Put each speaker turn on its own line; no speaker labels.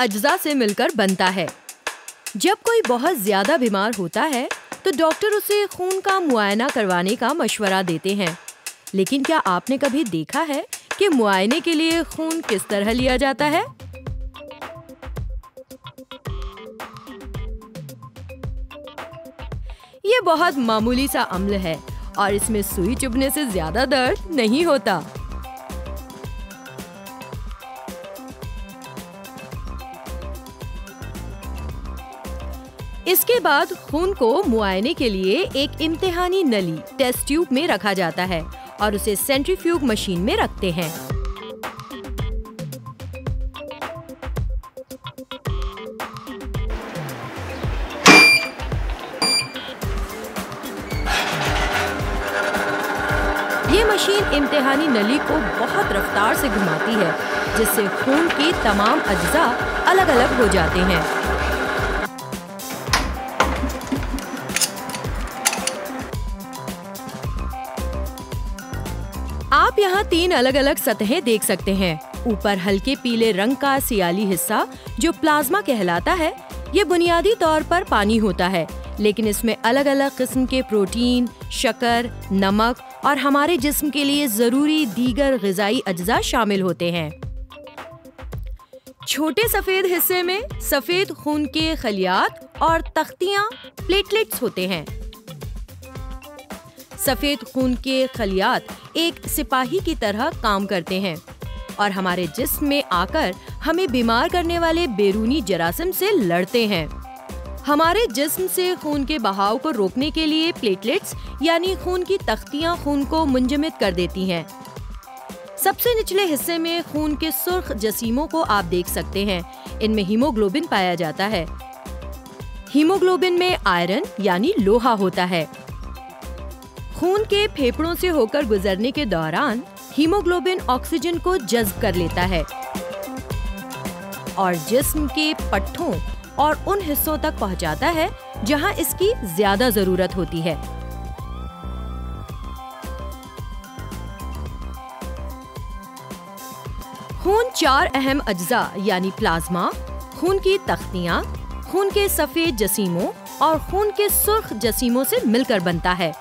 अज्जा से मिलकर बनता है। जब कोई बहुत ज्यादा बीमार होता है तो डॉक्टर उसे खून का मुआयना करवाने का मशवरा देते हैं। लेकिन क्या आपने कभी देखा है कि मुआयने के लिए खून किस तरह लिया जाता है? ये बहुत मामूली सा अम्ल है और इसमें सुई चुभने से ज्यादा दर्द नहीं होता। इसके बाद खून को मुआयने के लिए एक इम्तिहानी नली टेस्ट ट्यूब में रखा जाता है और उसे सेंट्रीफ्यूग मशीन में रखते हैं। ये मशीन इम्तिहानी नली को बहुत रफ्तार से घुमाती है, जिससे खून के तमाम अज्जा अलग-अलग हो जाते हैं। आप यहाँ 3 अलग-अलग सतहें देख सकते हैं। ऊपर हल्के पीले रंग का सियाली हिस्सा जो प्लाज्मा कहलाता है, ये बुनियादी तौर पर पानी होता है, लेकिन इसमें अलग-अलग किस्म के प्रोटीन, शक्कर, नमक और हमारे जिस्म के लिए जरूरी दीगर ग़िज़ाई अज्जा शामिल होते हैं। छोटे सफेद हिस्से में सफेद खून के खलियात और तख्तियां प्लेटलेट्स होते हैं। सफेद खून के खलियात एक सिपाही की तरह काम करते हैं और हमारे जिस्म में आकर हमें बीमार करने वाले बैरूनी जरासीम से लड़ते हैं। हमारे जिस्म से खून के बहाव को रोकने के लिए प्लेटलेट्स यानी खून की तख्तियां खून को मुंजमद कर देती हैं। सबसे निचले हिस्से में खून के सुर्ख जसीमों को आप देख सकते हैं। इनमें हीमोग्लोबिन पाया जाता है। हीमोग्लोबिन में आयरन यानी लोहा होता है। खून के फेफड़ों से होकर गुजरने के दौरान हीमोग्लोबिन ऑक्सीजन को जज्ब कर लेता है और जिस्म के पट्टों और उन हिस्सों तक पहुंचाता है जहां इसकी ज्यादा जरूरत होती है। खून 4 अहम अज्जा यानी प्लाज्मा, खून की तख्तियां, खून के सफेद जसीमों और खून के सुर्ख जसीमों से मिलकर बनता है।